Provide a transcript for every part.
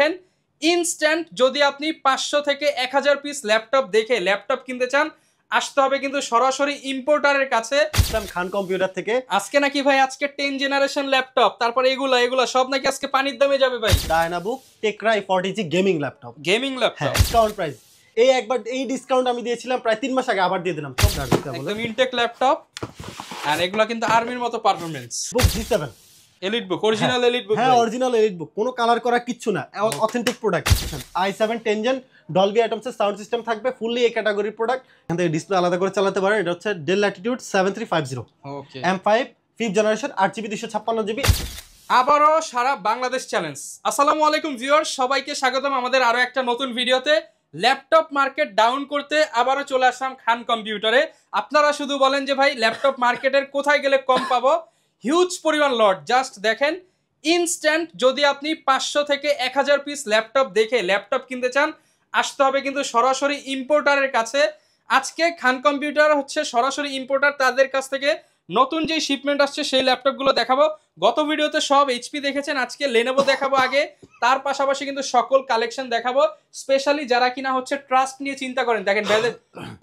দেখেন ইনস্ট্যান্ট যদি আপনি 500 থেকে 1000 পিস ল্যাপটপ দেখে ল্যাপটপ কিনতে চান আসতে হবে কিন্তু সরাসরি ইম্পোর্টারের কাছে খান কম্পিউটার থেকে। আজকে নাকি ভাই আজকে 10 জেনারেশন ল্যাপটপ তারপরে এগুলা সব নাকি আজকে পানির দামে যাবে ভাই। ডায়নাবুক টেকরা i40G gaming laptop discount price. এই ডিসকাউন্ট আমি দিয়েছিলাম প্রায় 3 মাস আগে, আবার দিয়ে দিলাম সব একদম ইনটেক ল্যাপটপ। আর এগুলা কিন্তু আর্মির মতো performance. Book G7 elite book, original elite book. হ্যাঁ অরিজিনাল এলিট বুক, কোনো কালার করা কিচ্ছু না, authentic product. i7 10 gen Dolby অ্যাটমসের সাউন্ড সিস্টেম থাকবে, ফুললি এই ক্যাটাগরির প্রোডাক্ট। এখান থেকে ডিসপ্লে আলাদা করে চালাতে পারেন। এটা হচ্ছে ডেল ল্যাটিটিউড 7350 ওকে M5 5th generation 8GB 256GB। আবারও সারা বাংলাদেশ চ্যালেঞ্জ। আসসালামু আলাইকুম ভিউয়ার্স, সবাইকে স্বাগতম আমাদের আরো একটা নতুন ভিডিওতে। ল্যাপটপ মার্কেট ডাউন করতে আবারও চলে আসলাম খান কম্পিউটারে। আপনারা শুধু বলেন যে ভাই ল্যাপটপ মার্কেটের কোথায় গেলে কম পাবো, হিউজ পরিমাণ লট। জাস্ট দেখেন ইনস্ট্যান্ট যদি আপনি 500 থেকে 1000 পিস ল্যাপটপ দেখে ল্যাপটপ কিনতে চান আসতে হবে কিন্তু সরাসরি ইম্পোর্টারের কাছে। আজকে খান কম্পিউটার হচ্ছে সরাসরি ইম্পোর্টার, তাদের কাছ থেকে নতুন যে শিপমেন্ট আসছে সেই ল্যাপটপগুলো দেখাবো। গত ভিডিওতে সব এইচপি দেখেছেন, আজকে লেনোভো দেখাবো আগে, তার পাশাপাশি কিন্তু সকল কালেকশন দেখাবো। স্পেশালি যারা কিনা হচ্ছে ট্রাস্ট নিয়ে চিন্তা করেন, দেখেন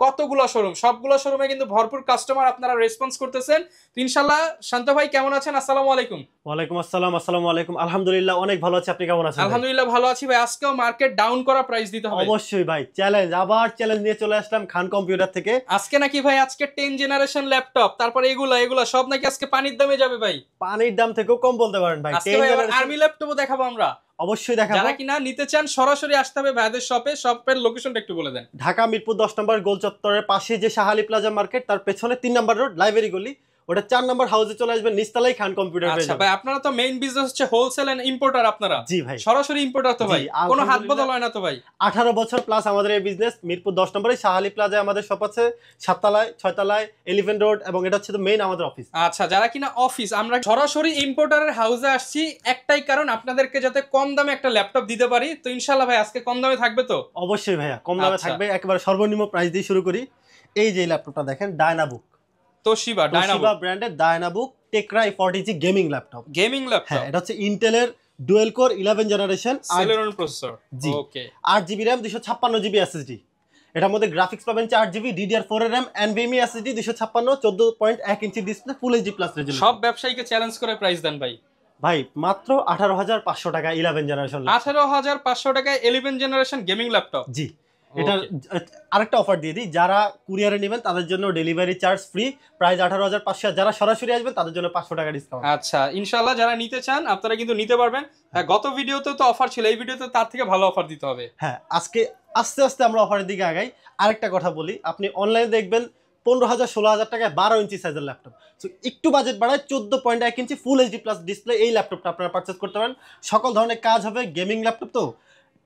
কতগুলো শোরুম, সবগুলো শোরুমে কিন্তু ভরপুর কাস্টমার আপনারা রেসপন্স করতেছেন। তো ইনশাআল্লাহ শান্ত ভাই কেমন আছেন? আসসালামু আলাইকুম। ওয়ালাইকুম আসসালাম। আসসালামু আলাইকুম। আলহামদুলিল্লাহ অনেক ভালো আছি, আপনি কেমন আছেন? আলহামদুলিল্লাহ ভালো আছি ভাই। আজকেও মার্কেট ডাউন করা প্রাইস দিতে হবে। অবশ্যই ভাই, চ্যালেঞ্জ, আবার চ্যালেঞ্জ নিয়ে চলে আসলাম খান কম্পিউটার থেকে। আজকে নাকি ভাই আজকে 10 জেনারেশন ল্যাপটপ তারপরে এগুলা সব নাকি আজকে পানির দামে যাবে ভাই। পানির দাম থেকেও কম বলতে পারেন ভাই। আজকে ভাই আর্মি ল্যাপটপও দেখাবো আমরা। অবশ্যই দেখাবো। যারা কিনা নিতে চান সরাসরি আসতে হবে ভাইদের শপে। শপের লোকেশনটা একটু বলে দেন। ঢাকা মিরপুর 10 নম্বর গোল চত্বরের পাশে যে শাহালি প্লাজা মার্কেট, তার পেছনে 3 নম্বর রোড লাইব্রেরি গলি, ওটা 4 নম্বর হাউসে চলে আসবেন, নিচতলায় খান কম্পিউটার। আচ্ছা ভাই, আপনারা তো মেইন বিজনেস হচ্ছে হোলসেল এন্ড ইম্পোর্টার আপনারা? জি ভাই, সরাসরি ইম্পোর্টার তো ভাই, কোনো হাত বদল হয় না তো ভাই? 18 বছর প্লাস আমাদের এই বিজনেস। মিরপুর 10 নম্বরে শাহালি প্লাজায় আমাদের শপ আছে, 7 তলায় 6 তলায় এলিফ্যান্ট রোড, এবং এটা হচ্ছে তো মেইন আমাদের অফিস। আচ্ছা, যারা কিনা অফিস, আমরা সরাসরি ইম্পোর্টারের হাউসে আসছি একটাই কারণ, আপনাদেরকে যাতে কম দামে একটা ল্যাপটপ দিতে পারি। তো ইনশাআল্লাহ ভাই আজকে কম দামে থাকবে তো? অবশ্যই ভাইয়া, কম দামে থাকবে, একেবারে সর্বনিম্ন প্রাইস দিয়ে শুরু করি। এই যে ল্যাপটপটা দেখেন, ডায়নাবুক, তোশিবা ব্র্যান্ডের ডায়নাবুক টেকরা i40G গেমিং ল্যাপটপ। হ্যাঁ, এটা হচ্ছে ইন্টেলের dual core 11 generation Celeron processor. জি, okay, 8GB RAM 256GB SSD। এটার মধ্যে গ্রাফিক্স পাবেন 4GB DDR4 এর RAM, NVMe SSD 256, 14.1 inch display, full HD plus resolution. সব ব্যবসায়ীকে চ্যালেঞ্জ করে প্রাইস দেন ভাই। ভাই মাত্র 18500 টাকা 11 জেনারেশন। 18500 টাকায় 11 জেনারেশন গেমিং ল্যাপটপ। জি, এটা আরেকটা অফার দিয়ে দিই, যারা কুরিয়ারে নেবেন তাদের জন্য ডেলিভারি চার্জ ফ্রি, প্রাইস 18500। যারা সরাসরি আসবেন তাদের জন্য 500 টাকা ডিসকাউন্ট। আচ্ছা, ইনশাআল্লাহ যারা নিতে চান আপনারা কিন্তু নিতে পারবেন। হ্যাঁ, গত ভিডিওতে তো অফার ছিল, এই ভিডিওতে তার থেকে ভালো অফার দিতে হবে। হ্যাঁ, আজকে আস্তে আস্তে আমরা অফারের দিকে আগাই। আরেকটা কথা বলি, আপনি অনলাইনে দেখবেন 15000 16000 টাকায় 12 ইঞ্চি সাইজের ল্যাপটপ। সো একটু বাজেট বাড়ায় 14.1 ইঞ্চি ফুল এইচডি প্লাস ডিসপ্লে এই ল্যাপটপটা আপনারা পারচেজ করতে পারেন। সকল ধরনের কাজ হবে, গেমিং ল্যাপটপ তো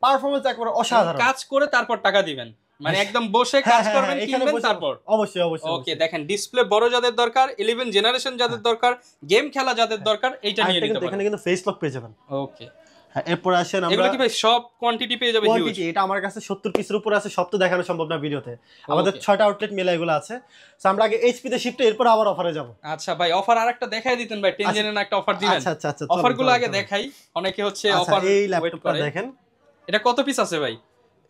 পারফরম্যান্স একেবারে অসাধারণ। কাজ করে তারপর টাকা দিবেন, মানে একদম বসে কাজ করবেন, কিনবেন তারপর। অবশ্যই অবশ্যই। ওকে, দেখেন ডিসপ্লে বড় যাদের দরকার, 11 জেনারেশন যাদের দরকার, গেম খেলা যাদের দরকার, এইটা নিয়ে নিতে পারেন। এখানে কিন্তু ফেস লক পেয়ে যাবেন। ওকে, হ্যাঁ, এরপর আসেন আমরা, এগুলো কি ভাই সব কোয়ান্টিটি পেয়ে যাবে? হিউজ। এটা আমার কাছে 70 পিসের উপর আছে, সব তো দেখানো সম্ভব না ভিডিওতে। আমাদের 6টা আউটলেট মেলা এগুলো আছে। সো আমরা আগে এইচপি তে শিফট, এরপর আবার অফারে যাব। আচ্ছা ভাই, অফার আরেকটা দেখাই দিতেন ভাই, 10 জেনের একটা অফার দিবেন। আচ্ছা, অফারগুলো আগে দেখাই, অনেকে হচ্ছে অফার। এই ল্যাপটপটা দেখেন, এটা কত পিস আছে ভাই?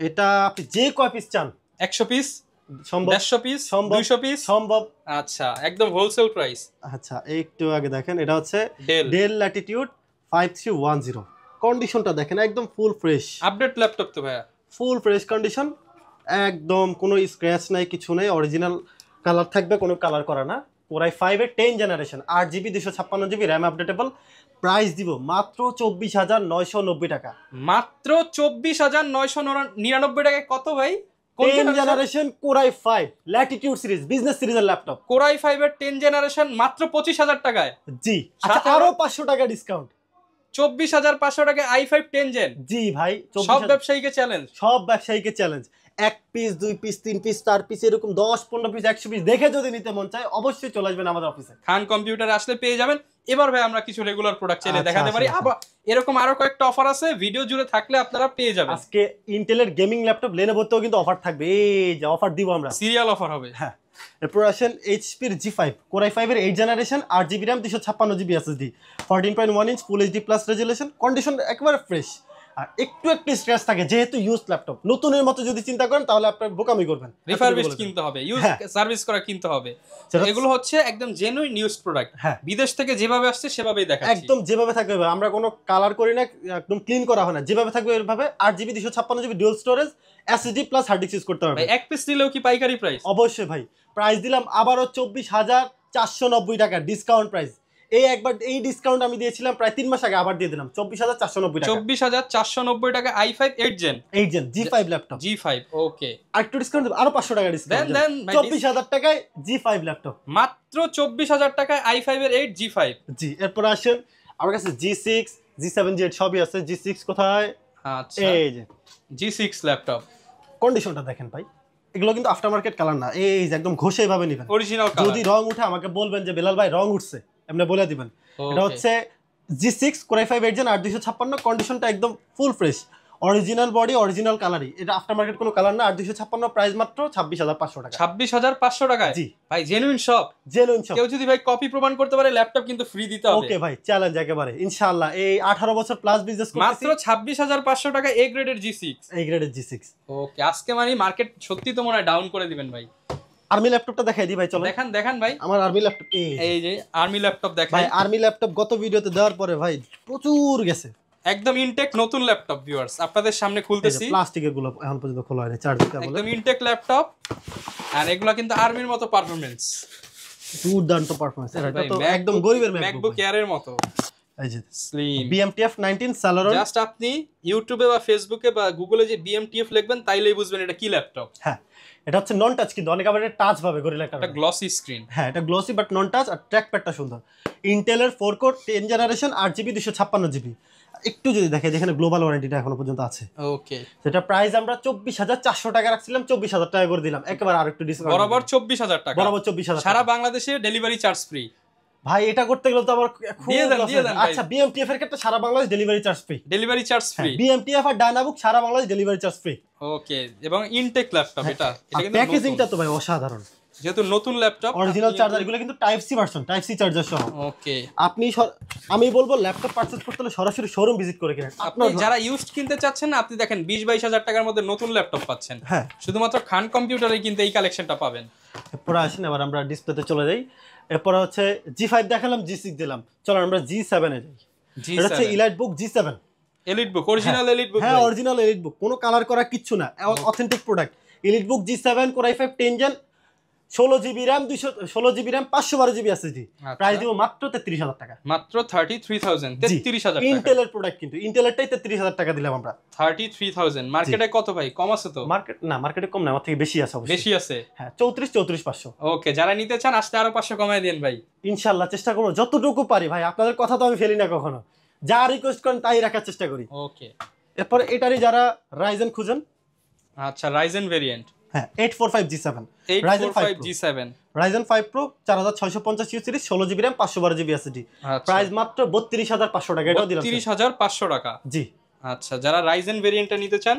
এটা আপনি যে কয় পিস চান, 100 পিস সম্ভব, 150 পিস সম্ভব, 200 পিস সম্ভব। আচ্ছা, একদম হোলসেল প্রাইস। আচ্ছা, একটু আগে দেখেন, এটা হচ্ছে ডেল ল্যাটিটিউড 5310। কন্ডিশনটা দেখেন, একদম ফুল ফ্রেশ আপডেট ল্যাপটপ তো ভাইয়া, ফুল ফ্রেশ কন্ডিশন, একদম কোনো স্ক্র্যাচ নাই, কিছু নাই, অরিজিনাল কালার থাকবে, কোনো কালার করা না। Core i5 এর 10 generation, 8GB 256GB RAM updatable. Price দিব মাত্র 24990 টাকা। মাত্র 24999 টাকায়। কত ভাই? 10 generation Core i5 Latitude series, business সিরিজের ল্যাপটপ। Core i5 এর 10 জেনারেশন মাত্র 25000 টাকায়। জি, আচ্ছা আরো 500 টাকা ডিসকাউন্ট, 24500 টাকায় i5 10 জেন। জি ভাই, সব ব্যবসায়ীকে চ্যালেঞ্জ, সব ব্যবসায়ীকে challenge. 1 piece 2 piece 3 piece 4 piece এরকম 10 15 পিস 100 পিস দেখে যদি নিতে মন চায় অবশ্যই চলে আসবেন আমাদের অফিসে। খান কম্পিউটারে আসলে পেয়ে যাবেন। এবার ভাই আমরা কিছু রেগুলার প্রোডাক্ট চাইলে দেখাতে পারি, আবার এরকম আরো কয়েকটা অফার আছে, ভিডিও জুড়ে থাকলে আপনারা পেয়ে যাবেন। আজকে ইন্টেলের গেমিং ল্যাপটপ লেনোভোতেও কিন্তু অফার থাকবে, এই যে অফার দিব আমরা, সিরিয়াল অফার হবে। হ্যাঁ, এরপর আসেন এইচপির G5 Core i5 এর 8 generation, 8GB RAM 256GB SSD, 14.1 inch ফুল এইচডি প্লাস রেজোলিউশন। কন্ডিশন একেবারে ফ্রেশ, আর একটু একটু স্ক্র্যাচ থাকে, যেহেতু ইউজ ল্যাপটপ। নতুনের মতো যদি চিন্তা করেন তাহলে আপনি বোকামি করবেন। রিফারবিশড কিনতে হবে, ইউজ সার্ভিস করা কিনতে হবে। এগুলো হচ্ছে একদম জেনুইন ইউজ প্রোডাক্ট, বিদেশ থেকে যেভাবে আসছে সেভাবেই দেখাচ্ছি, একদম যেভাবে থাকবে। আমরা কোনো কালার করি না, একদম ক্লিন করা হয় না, যেভাবে থাকবে এভাবে। 8GB 256GB dual storage, SSD plus hard disk use করতে পারবে। ভাই এক পিস নিলেও কি পাইকারি প্রাইস? অবশ্যই ভাই, প্রাইস দিলাম আবারও 24,490 টাকা ডিসকাউন্ট প্রাইস। এই একবার এই ডিসকাউন্ট আমি দিয়েছিলাম প্রায় 3 মাস আগে, আবার দিয়ে দিলাম 24,490 টাকা। 24,490 টাকা i5 8 gen G5 laptop. G5 ওকে, আর একটু ডিসকাউন্ট দেব, আরো 500 টাকা ডিসকাউন্ট দেন 24,000 টাকায় G5 ল্যাপটপ, মাত্র 24,000 টাকায় i5 এর 8 G5। জি, এরপর আসেন আমার কাছে G6 G7 Z সবই আছে। G6 কোথায়? আচ্ছা, এই যে G6 ল্যাপটপ, কন্ডিশনটা দেখেন ভাই, এগুলো কিন্তু আফটার মার্কেট কালার না, এই যে একদম ঘষে ভাবে নেবেন। Original colour. যদি রং উঠে আমাকে বলবেন যে বেলাল ভাই রং উঠছে, এমনি বলে দিবেন। এটা হচ্ছে G6 Core i5 8 Gen 8256, কন্ডিশনটা একদম full fresh, original body, original কালারই। এটা আফটার মার্কেট কোনো কালার না। 8256, প্রাইস মাত্র 26,500 টাকা। 26,500 টাকায়? জি ভাই জেনুইন শপ, জেনুইন শপ। কেউ যদি ভাই কপি প্রমাণ করতে পারে ল্যাপটপ কিন্তু ফ্রি দিতে হবে। ওকে ভাই, চ্যালেঞ্জ একেবারে ইনশাআল্লাহ। এই 18 বছর প্লাস বিজনেস করতেছি, মাত্র 26,500 টাকা এ গ্রেডের G6। এই গ্রেডের G6 ওকে, আজকে মানে মার্কেট সত্যি তো মনে হয় ডাউন করে দিবেন ভাই। আর্মি ল্যাপটপটা দেখাই দিই ভাই, চলো দেখান ভাই। আমার আর্মি ল্যাপটপ, এই যে আর্মি ল্যাপটপ দেখাই ভাই। আর্মি ল্যাপটপ গত ভিডিওতে দেওয়ার পরে ভাই প্রচুর গেছে, একদম ইনটেক নতুন ল্যাপটপ ভিউয়ার্স আপনাদের সামনে খুলতেছি। প্লাস্টিকের গুলো এখন পর্যন্ত খোলা হয়নি, চার্জ দিতে বলে। একদম ইনটেক ল্যাপটপ, আর এগুলা কিন্তু আর্মির মতো পারফরম্যান্স, দুর্দান্ত পারফরম্যান্স। এটা তো একদম গরিবের ম্যাকবুক এয়ার এর মতো। এই যে স্লিম BMTF 19 Celeron। জাস্ট আপনি ইউটিউবে বা ফেসবুকে বা গুগলে যে BMTF লিখবেন তাইলেই বুঝবেন এটা কি ল্যাপটপ। হ্যাঁ, এটা হচ্ছে নন টাচ, কিন্তু অনেক আবার টাচ ভাবে গরিলা একটা গ্লসি স্ক্রিন। হ্যাঁ, এটা গ্লসি বাট নন টাচ, আর ট্র্যাক প্যাডটা সুন্দর। ইন্টেলের 4 কোর 10 জেনারেশন 8GB 256GB। একটু যদি দেখে যেখানে গ্লোবাল ওয়ারেন্টিটা এখনো পর্যন্ত আছে। ওকে, সেটা প্রাইস আমরা 24,400 টাকা রাখছিলাম, 24,000 টাকা করে দিলাম, একেবারে আরেকটু ডিসকাউন্ট। বরাবর 24,000 টাকা, বরাবর 24,000 সারা বাংলাদেশে ডেলিভারি চার্জ ফ্রি। ভাই এটা করতে গেলে তো আবার দিয়ে দেন আচ্ছা, BMTF এর ক্ষেত্রে সারা Bangladesh delivery charge free. Delivery charge free, BMTF আর ডায়নাবুক সারা Bangladesh delivery charge free. Okay, এবং ইনটেক ল্যাপটপ এটা কিন্তু প্যাকেজিংটা তো ভাই অসাধারণ, যেহেতু নতুন ল্যাপটপ। অরিজিনাল চার্জার, এগুলো কিন্তু type C version, type C charger সহ। ওকে, আপনি আমি বলবো ল্যাপটপ পারচেজ করতে হলে সরাসরি শোরুম ভিজিট করে কিনেন। আপনি যারা ইউজড কিনতে চাচ্ছেন না, আপনি দেখেন 20-22 টাকার মধ্যে নতুন ল্যাপটপ পাচ্ছেন। হ্যাঁ, শুধুমাত্র খান কম্পিউটারে কিন্তু এই কালেকশনটা পাবেন। এরপর আসেন, এবার আমরা ডিসপ্লেতে চলে যাই। এরপর হচ্ছে G5 দেখালাম, G6 দিলাম, চলো আমরা G7 এ যাই। এটা হচ্ছে ইলাইট বুক G7, elite book, original elite book. হ্যাঁ, অরিজিনাল এলিট বুক, কোনো কালার করা কিচ্ছু না, অথেন্টিক প্রোডাক্ট। এলিট বুক G7 Core i5 10 Gen 16GB RAM 16GB RAM 512GB SSD। Price দিব মাত্র 33,000 টাকা। মাত্র 33,000, 33,000 টাকা। ইন্টেলের প্রোডাক্ট, কিন্তু ইন্টেলেরটাই 33,000 টাকা দিলাম আমরা। 33,000 মার্কেটে কত ভাই? কম আছে তো? মার্কেটে কম না, আমার থেকে বেশি আছে অবশ্যই। বেশি আছে? হ্যাঁ, 34,500। ওকে, যারা নিতে চান আসলে আরো 500 কমায় দেন ভাই। ইনশাআল্লাহ চেষ্টা করব যতটুকু পারি ভাই, আপনাদের কথা তো আমি ফেলি না কখনো, যা রিকোয়েস্ট করেন তাই রাখার চেষ্টা করি। ওকে, এরপর এটারই যারা রাইজেন খুঁজেন, আচ্ছা রাইজেন ভেরিয়েন্ট, হ্যাঁ 845 G7, Ryzen 5 Pro 4650 series 16GB RAM 512GB SSD। Price মাত্র 32,500 টাকা, এটাও দিলাম 32,500 টাকা। জি, আচ্ছা যারা রাইজেন ভেরিয়েন্টটা নিতে চান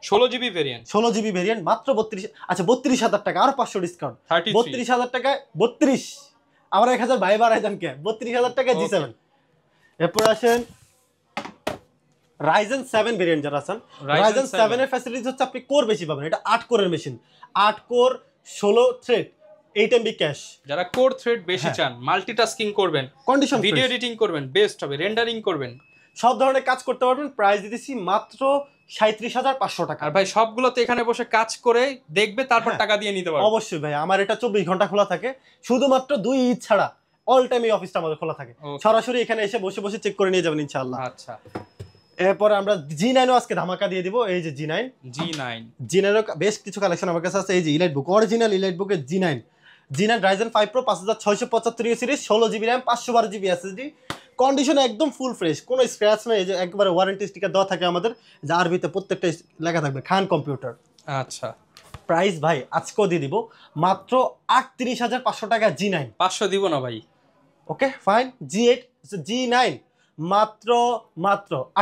16GB ভেরিয়েন্ট, 16GB ভেরিয়েন্ট মাত্র 32,000 টাকা, আরো 500 ডিসকাউন্ট, 32,000 টাকায় 32, আবার 1000 ভাই বাড়াই দেন কে, 32,000 টাকা G7। এরপর আসেন Ryzen 7 ভেরিয়েন্ট যারা আছেন, Ryzen 7 এর ফ্যাসিলিটিস হচ্ছে আপনি কোর বেশি পাবেন, এটা 8 কোরের machine, 8 core 16 thread 8 MB cash. যারা কোর থ্রেড বেশি চান, মাল্টিটাস্কিং করবেন, কন্ডিশন ভিডিও এডিটিং করবেন, বেস্ট হবে, রেন্ডারিং করবেন, সব ধরনের কাজ করতে পারবেন। প্রাইস দিতেছি মাত্র 37,500 টাকা। আর ভাই সবগুলোতে এখানে বসে কাজ করে দেখবে, তারপর টাকা দিয়ে নিতে পারবে। অবশ্যই ভাই, আমার এটা 24 ঘন্টা খোলা থাকে, শুধুমাত্র 2 ঈদ ছাড়া অল টাইম এই অফিসটা আমাদের খোলা থাকে। সরাসরি এখানে এসে বসে বসে চেক করে নিয়ে যাবেন ইনশাআল্লাহ। আচ্ছা, এরপর আমরা G9 আজকে ধামাকা দিয়ে দিব। এই যে G9 এর বেশ কিছু কালেকশন আমার কাছে আছে। এই যে ইলাইট বুক, অরিজিনাল ইলাইট বুকের G9 Ryzen 5 Pro 5675 series 16GB RAM 512GB SSD। Condition একদম ফুল ফ্রেশ, কোনো স্ক্র্যাচ নেই, এই যে একবারে ওয়ারেন্টি স্টিকার দেওয়া থাকে আমাদের, যে আরবিতে প্রত্যেকটা লেখা থাকবে খান কম্পিউটার। আচ্ছা, প্রাইস ভাই আজকেও দিয়ে দিব মাত্র 38,500 টাকা G9। 500 দিব না ভাই। ওকে ফাইন, G9 মাত্র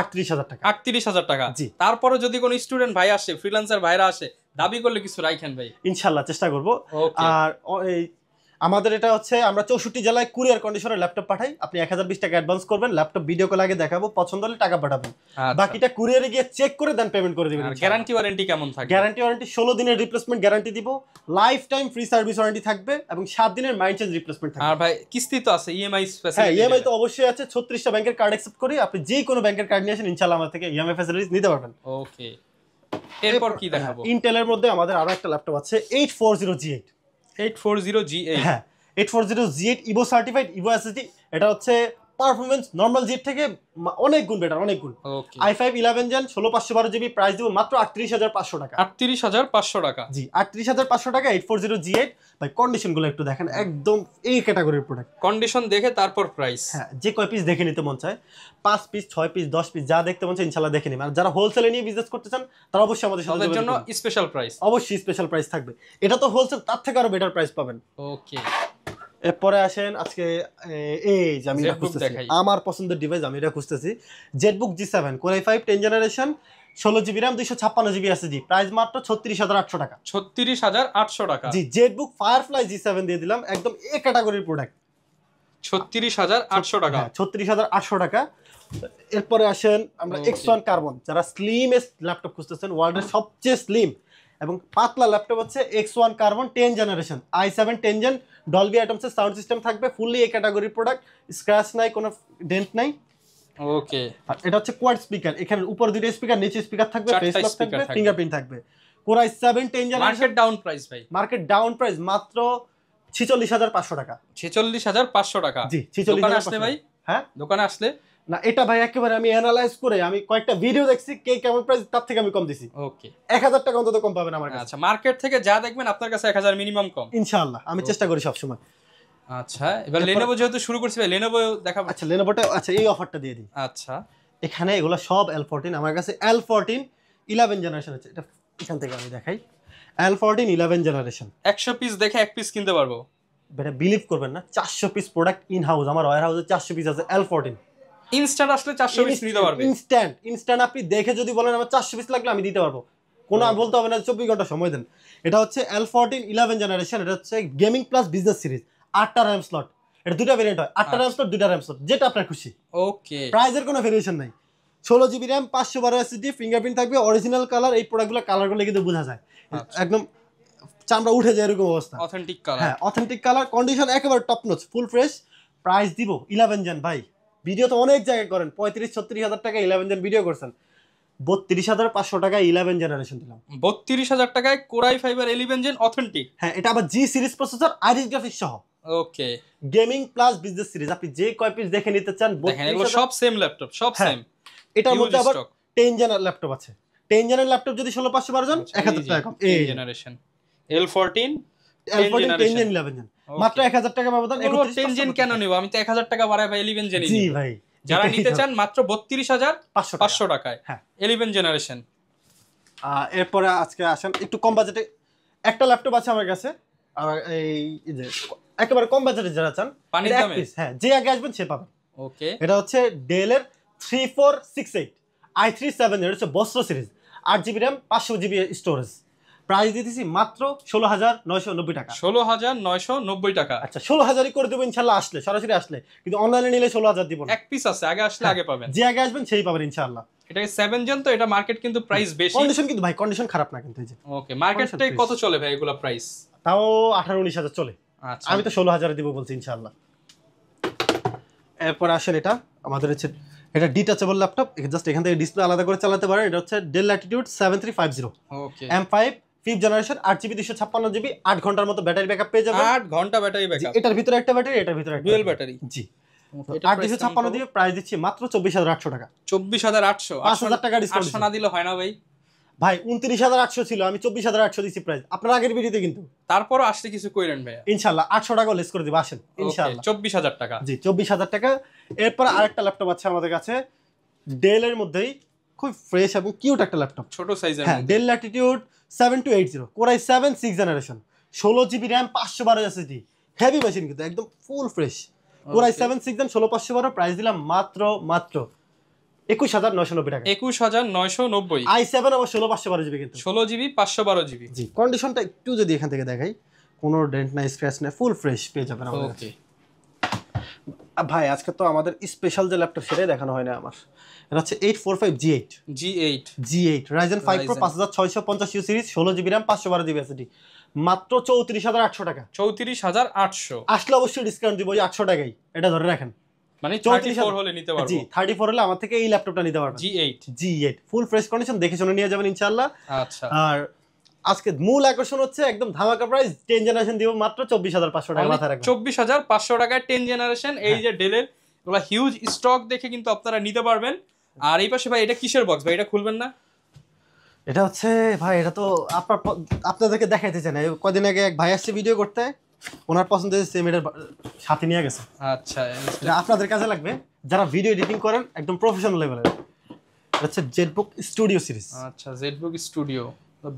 38,000 টাকা। 38,000 টাকা। জি, তারপরে যদি কোনো স্টুডেন্ট ভাই আসে, ফ্রিল্যান্সার ভাইরা আসে, দাবি করলে কিছু রাখেন ভাই, ইনশাআল্লাহ চেষ্টা করব। আর আমাদের এটা হচ্ছে আমরা 64 জেলায় কুরিয়ার কন্ডিশনে ল্যাপটপ পাঠাই। আপনি 1020 টাকা অ্যাডভান্স করবেন, ল্যাপটপ ভিডিও কল আগে দেখাবো, পছন্দ হলে টাকা পাঠাবেন, বাকিটা কুরিয়ারে গিয়ে চেক করে দেন পেমেন্ট করে দিবেন। গ্যারান্টি ওয়ারেন্টি কেমন থাকবে? গ্যারান্টি ওয়ারেন্টি 16 দিনের রিপ্লেসমেন্ট গ্যারান্টি দিব, life time free service warranty থাকবে এবং 7 দিনের মাইন্ড চেঞ্জ রিপ্লেসমেন্ট থাকবে। আর ভাই কিস্তি তো আছে, ইএমআই হ্যাঁ ফ্যাসিলিটি? ইএমআই তো অবশ্যই আছে, 36টা ব্যাংকের কার্ড অ্যাকসেপ্ট করি, আপনি যে কোনো ব্যাংকের কার্ড নিয়ে আসেন ইনশাআল্লাহ আমার থেকে ইএমআই ফ্যাসিলিটিস নিতে পারবেন। ওকে, এরপর কি দেখাবো? ইন্টেলের মধ্যে আমাদের আরো একটা ল্যাপটপ আছে 840G8। 840G8? হ্যাঁ 840G8 Ivo certified Ivo SSD. এটা হচ্ছে পারফরম্যান্স নরমাল জিট থেকে অনেক গুণ বেটার, অনেক গুণ। ওকে, i5 11 জেন 16/512 প্রাইস দিব মাত্র 38,500 টাকা। 38,500 টাকা? জি 38,500 টাকা 840G8। ভাই কন্ডিশনগুলো একটু দেখেন, একদম এই ক্যাটাগরির প্রোডাক্ট। কন্ডিশন দেখে তারপর প্রাইস? হ্যাঁ যে কয় পিস দেখে নিতে মন চায়, 5 পিস 6 পিস 10 পিস যা দেখতে মন চায় ইনশাআল্লাহ দেখে নিন। আর যারা হোলসেলে নিয়ে বিজনেস করতে চান তারা অবশ্যই আমাদের সাথে তাদের জন্য স্পেশাল প্রাইস? অবশ্যই স্পেশাল প্রাইস থাকবে। এটা তো হোলসেল, তার থেকে আরো বেটার প্রাইস পাবেন। ওকে, এরপরে আসেন আজকে এই যে আমি এটা খুঁজতেছি, আমার পছন্দের ডিভাইস আমি এটা খুঁজতেছি, Jetbook G7 Core i5 10 generation 16GB RAM 256GB SSD, price মাত্র 36,800 টাকা। 36,800 টাকা? জি জেটবুক ফায়ারফ্লাই G7 দিয়ে দিলাম, একদম এ ক্যাটাগরির প্রোডাক্ট। 36,800 টাকা? 36,800 টাকা। এরপরে আসেন আমরা X1 কার্বন, যারা স্লিমেস্ট ল্যাপটপ খুঁজতেছেন, ওয়ার্ল্ডের সবচেয়ে স্লিম এবং পাতলা ল্যাপটপ হচ্ছে X1 carbon 10 generation i7 10 gen, Dolby অ্যাটমসের সাউন্ড সিস্টেম থাকবে, ফুললি এই ক্যাটাগরির প্রোডাক্ট, স্ক্র্যাচ নাই, কোনো ডেন্ট নাই। ওকে, এটা হচ্ছে কোয়াড স্পিকার, এখানে উপর দুটো স্পিকার, নিচে স্পিকার থাকবে, ফেস লক থাকবে, থাকবে, ফিঙ্গারপ্রিন্ট থাকবে। Core i7 10 generation. Market down price ভাই? মার্কেট ডাউন প্রাইস মাত্র 46,500 টাকা। 46,500 টাকা? জি দোকানে আসলে ভাই? হ্যাঁ দোকানে আসলে না, এটা ভাই একেবারে আমি অ্যানালাইজ করে আমি কয়েকটা ভিডিও দেখছি কে কেমন প্রাইস, তার থেকে আমি কম দিছি। ওকে, 1000 টাকা অন্তত কম পাবেন আমার কাছে। আচ্ছা, মার্কেট থেকে যা দেখবেন আপনার কাছে 1000 মিনিমাম কম ইনশাআল্লাহ, আমি চেষ্টা করি সব সময়। আচ্ছা, এবার Lenovo যেহেতু শুরু করছি ভাই, Lenovo দেখাবো? আচ্ছা Lenovoটা, আচ্ছা এই অফারটা দিয়ে দিই। আচ্ছা, এখানে এগুলো সব L14, আমার কাছে L14 11 জেনারেশন আছে, এটা এখান থেকে আমি দেখাই, L14 11 জেনারেশন। 100 পিস দেখে এক পিস কিনতে পারবো? এটা বিলিভ করবেন না, 400 পিস প্রোডাক্ট ইন হাউস, আমার ওয়্যার হাউসে 400 পিস আছে L14। ইনস্ট্যান্ট আসলে 400 পিস নিতে পারবে? ইনস্ট্যান্ট আপনি দেখে যদি বলেন আমার 400 পিস লাগলে আমি দিতে পারবো, কোনো আর বলতে হবে না 24 ঘন্টা সময় দেন। এটা হচ্ছে L14 11 জেনারেশন, এটা হচ্ছে গেমিং প্লাস বিজনেস সিরিজ, 8টা RAM স্লট, এটা দুটো ভেরিয়েন্ট হয়, 8টা RAM স্লট 2টা RAM স্লট, যেটা আপনার খুশি। ওকে, প্রাইসের কোনো ভেরিয়েশন নাই, 16GB RAM 512 SSD, ফিঙ্গারপ্রিন্ট থাকবে, অরিজিনাল কালার, এই প্রোডাক্টগুলো কালারগুলো কিন্তু বোঝা যায়, একদম চামড়া উঠে যায় এরকম অবস্থা, অথেন্টিক কালার। হ্যাঁ অথেন্টিক কালার, কন্ডিশন একেবারে top notch, full fresh. Price দিব 11 জেন, ভাই ভিডিও তো অনেক জায়গায় করেন, 35-36 হাজার টাকা 11 জেন ভিডিও করছেন, 32,500 টাকায় 11 জেনারেশন দিলাম। 32,000 টাকায় Core i5 আর 11 জেন অথেন্টিক? হ্যাঁ এটা আবার G series processor, iris graphics সহ। ওকে, গেমিং প্লাস বিজনেস সিরিজ, আপনি যে কয় পিস দেখে নিতে চান, দেখেন এগুলো সব সেম ল্যাপটপ, সব সেম। এটার মধ্যে আবার 10 জেনার ল্যাপটপ আছে, 10 জেনার ল্যাপটপ যদি 16,512 জন 1000 টাকা কম। এই জেনারেশন L14 10 জেন 11 জেন মাত্র 1000 টাকা ব্যবধান। 10 জেন কেন নিব আমি, তো 1000 টাকা বাড়ায় ভাই 11 জেনই জি নিব। ভাই, যারা নিতে চান মাত্র 32,500 টাকায় হ্যাঁ 11 জেনারেশন। এরপরে আজকে আসেন একটু কম বাজেটে একটা ল্যাপটপ আছে আমার কাছে, আর এই যে একেবারে কম বাজেটে যারা চান পানির দামে, হ্যাঁ যে আগে আসবেন সে পাবেন। ওকে, এটা হচ্ছে ডেল এর 3468 i3 এর হচ্ছে বস্ত্র series, 8GB RAM 500GB storage, price দিতেছি মাত্র 16,990 টাকা। 16,990 টাকা? আচ্ছা 16,000ই করে দেবো ইনশাআল্লাহ, আসলে সরাসরি আসলে, কিন্তু অনলাইনে নিলে 16,000 দিব না। এক পিস আছে, আগে আসলে আগে পাবেন, যে আগে আসবেন সেই পাবেন ইনশাআল্লাহ। এটা 7 জেন তো, এটা মার্কেট কিন্তু প্রাইস বেশি। কন্ডিশন কিন্তু ভাই কন্ডিশন খারাপ না কিন্তু, এই যে ওকে, মার্কেটে কত চলে ভাই এগুলা প্রাইস? তাও 18-19 হাজার চলে। আচ্ছা, আমি তো 16,000 দিব বলছি ইনশাআল্লাহ। এরপর আসেন এটা আমাদের হচ্ছে, এটা ডিটাচেবল ল্যাপটপ, জাস্ট এখান থেকে ডিসপ্লে আলাদা করে চালাতে পারেন। এটা হচ্ছে ডেল ল্যাটিটিউড 7350, ওকে, M5 5th generation, 8GB 256GB, 8 ঘন্টার মতো ব্যাটারি ব্যাকআপ পেয়ে যাবেন। 8 ঘন্টা ব্যাটারি ব্যাকআপ? এটার ভিতরে একটা ব্যাটারি, এটার ভিতরে একটা ডুয়াল ব্যাটারি। জি 8 256 দিয়ে প্রাইস দিচ্ছি মাত্র 24,800 টাকা। 24,800? 5,000 টাকা ডিসকাউন্ট না দিলে হয় না ভাই? ভাই 29,800 ছিল, আমি 24,800 দিচ্ছি প্রাইস, আপনার আগের ভিডিওতে কিন্তু। তারপরও আসলে কিছু কইরেন ভাই ইনশাআল্লাহ 800 টাকা লেস করে দিব, আসেন ইনশাআল্লাহ। 24,000 টাকা? জি 24,000 টাকা। এরপর আরেকটা ল্যাপটপ আছে আমাদের কাছে ডেল এর মধ্যেই, খুব ফ্রেশ এবং কিউট একটা ল্যাপটপ, ছোট সাইজের। হ্যাঁ Dell Latitude 7280 Core i7 6th generation, 16GB RAM 512 SSD, heavy machine কিন্তু একদম full fresh. Core i7 6th gen 16,512, price দিলাম মাত্র 21,990 টাকা। 21,990? i7 আবার 16,512 জিবি কিন্তু, 16GB 512GB। জি কন্ডিশনটা একটু যদি এখান থেকে দেখাই, কোনো ডেন্ট নাই, স্ক্র্যাচ নাই, ফুল ফ্রেশ পেয়ে যাবেন আমাদের কাছে। ওকে ভাই আজকে তো আমাদের স্পেশাল যে ল্যাপটপ সেটাই দেখানো হয় না আমার। এটা হচ্ছে 845 G8 Ryzen 5 Pro 5650 series 16GB RAM 512GB SSD মাত্র 34,800 টাকা। 34,800 আসলে অবশ্যই ডিসকাউন্ট দিব ওই 800 টাকাই, এটা ধরে রাখেন। মানে 34 হলে নিতে পারবো। জি 34 হলে আমার থেকে এই ল্যাপটপটা নিতে পারবেন। G8 ফুল ফ্রেশ কন্ডিশন, দেখে শুনে নিয়ে যাবেন ইনশাআল্লাহ। আচ্ছা আর আজকে মূল আকর্ষণ হচ্ছে একদম ধামাকা প্রাইস, 10 জেনারেশন দিব মাত্র 24,500 টাকা। মাথায় রাখবেন 24,500 টাকায় 10 জেনারেশন। এই যে ডেলের ওগুলা হিউজ স্টক দেখে কিন্তু আপনারা নিতে পারবেন। আর এই পাশে ভাই এটা কিসের বক্স ভাই, এটা খুলবেন না? এটা হচ্ছে ভাই, এটা তো আপনাদেরকে দেখাইতে চাই না। কদিন আগে এক ভাই আসছে ভিডিও করতে, ওনার পছন্দের সেম এটার সাথে নিয়ে গেছে। আচ্ছা এটা আপনাদের কাজে লাগবে যারা ভিডিও এডিটিং করেন একদম প্রফেশনাল লেভেলের। এটা হচ্ছে জেটবুক স্টুডিও সিরিজ। আচ্ছা জেটবুক স্টুডিও,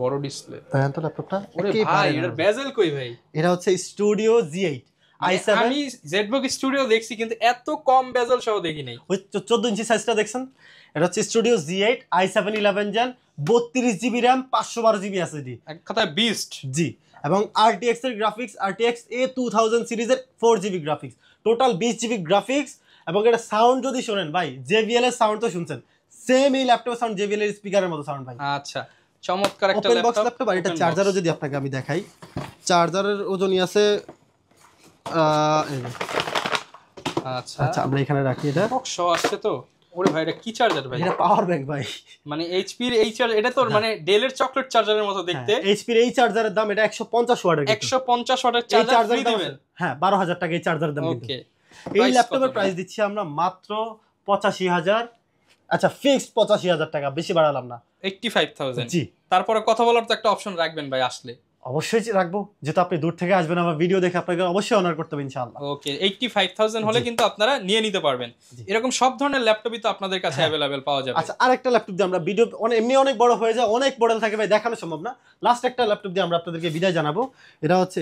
বড় ডিসপ্লে। দেখেন তো ল্যাপটপটা, ওরে ভাই এটার বেজেল কই ভাই? এটা হচ্ছে স্টুডিও G8 i7। আমি জেটবুক স্টুডিও দেখছি কিন্তু এত কম বেজেল সহ দেখি নাই। ওই 14 ইঞ্চি সাইজটা দেখছেন? এটা হচ্ছে studio G8 i7 11 Gen 32GB RAM 512GB SSD, এক কথায় বিস্ট। জি, এবং RTX এর গ্রাফিক্স RTX A2000 সিরিজের 4GB graphics, total 20GB graphics. এবং এটা সাউন্ড যদি শুনেন ভাই, JBL এর সাউন্ড তো শুনছেন, সেম এই ল্যাপটপের সাউন্ড JBL এর স্পিকারের মতো সাউন্ড ভাই। আচ্ছা চমৎকার একটা ওপেন বক্স ল্যাপটপ। আর এটা চার্জারও যদি আপনাকে আমি দেখাই, চার্জারের ওজনই আছে আচ্ছা আচ্ছা আমরা এখানে রাখি। এটা বক্স আসছে তো। ওরে ভাই এটা কি চার্জার ভাই? এটা পাওয়ার ব্যাংক ভাই, মানে এইচপি এর এই চার্জার, এটা তো মানে ডেলের চকলেট চার্জারের মতো দেখতে। এইচপি এর এই চার্জারের দাম এটা 150 ওয়াটের, 150 ওয়াটের চার্জার ফ্রি দিবেন। হ্যাঁ 12,000 টাকা এই চার্জারের দাম। ওকে এই ল্যাপটপের প্রাইস দিচ্ছি আমরা মাত্র 85,000। আচ্ছা ফিক্সড 85,000 টাকা, বেশি বাড়ালাম না। 85,000। জি, তারপরে কথা বলার তো একটা অপশন রাখবেন ভাই আসলে। অবশ্যই রাখবো, যেহেতু আপনি দূর থেকে আসবেন আমার ভিডিও দেখে, আপনাকে অবশ্যই অনার করতে হবে ইনশাআল্লাহ। ওকে 85,000 হলে কিন্তু আপনারা নিয়ে নিতে পারবেন। এরকম সব ধরনের ল্যাপটপই তো আপনাদের কাছে अवेलेबल পাওয়া যাবে। আচ্ছা আরেকটা ল্যাপটপ দিয়ে আমরা ভিডিও এমনি অনেক বড় হয়ে যায়, অনেক মডেল থাকে ভাই, দেখানো সম্ভব না। লাস্ট একটা ল্যাপটপ দিয়ে আমরা আপনাদেরকে বিদায় জানাবো। এটা হচ্ছে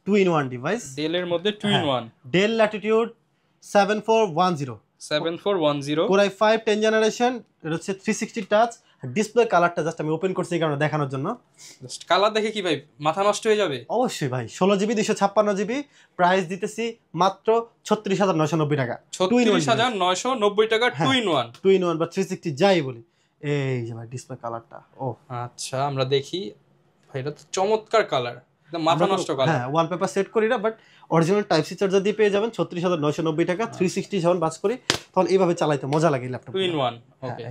2-in-1 ডিভাইস, ডেলের মধ্যে 2-in-1 del Latitude 7410 Core i5 10 generation. এটা হচ্ছে 360 টাচ। ডিসপ্লে কালারটা জাস্ট আমি ওপেন করছি এই কারণে দেখানোর জন্য। কালার দেখে কি ভাই মাথা নষ্ট হয়ে যাবে? অবশ্যই ভাই, 16GB 256GB, প্রাইস দিতেছি মাত্র 36,990 টাকা। 36,990 টাকা 2-in-1 2-in-1 বা 360 যাই বলি। এই যে ভাই ডিসপ্লে কালারটা, ও আচ্ছা আমরা দেখি ভাই, এটা তো চমৎকার কালার, একদম মাথা নষ্ট কালার। হ্যাঁ ওয়ালপেপার সেট করি না, but original type C charger দিয়ে পেয়ে যাবেন 36,990 টাকা। 360 যখন বাস করি তখন এইভাবে চালাইতে মজা লাগে ল্যাপটপ। 2-in-1 ওকে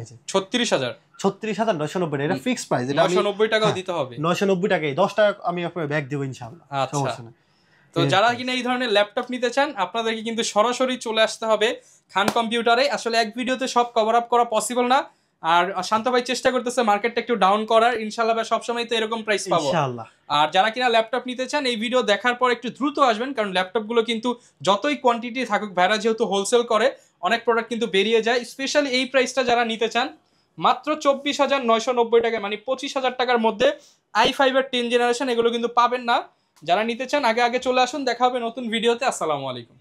36,990 এটা ফিক্স প্রাইস। এটা 990 টাকাও দিতে হবে। 990 টাকায় 10 টাকা আমি আপনাকে ব্যাক দেব ইনশাআল্লাহ। আচ্ছা তো যারা কিনা এই ধরনের ল্যাপটপ নিতে চান আপনাদেরকে কিন্তু সরাসরি চলে আসতে হবে খান কম্পিউটারে। আসলে এক ভিডিওতে সব কভার আপ করা পসিবল না। আর শান্ত ভাই চেষ্টা করতেছে মার্কেটটা একটু ডাউন করার, ইনশাআল্লাহ সব সময় তো এরকম প্রাইস পাবো ইনশাআল্লাহ। আর যারা কিনা ল্যাপটপ নিতে চান এই ভিডিও দেখার পর একটু দ্রুত আসবেন, কারণ ল্যাপটপগুলো কিন্তু যতই কোয়ান্টিটি থাকুক, ভাইরা যেহেতু হোলসেল করে অনেক প্রোডাক্ট কিন্তু বেরিয়ে যায়। স্পেশালি এই প্রাইসটা যারা নিতে চান মাত্র 24,990 টাকা, মানে 25,000 টাকার মধ্যে i5 এর 10 জেনারেশন এগুলো কিন্তু পাবেন না। যারা নিতে চান আগে চলে আসুন, দেখা হবে নতুন ভিডিওতে। আসসালামু আলাইকুম।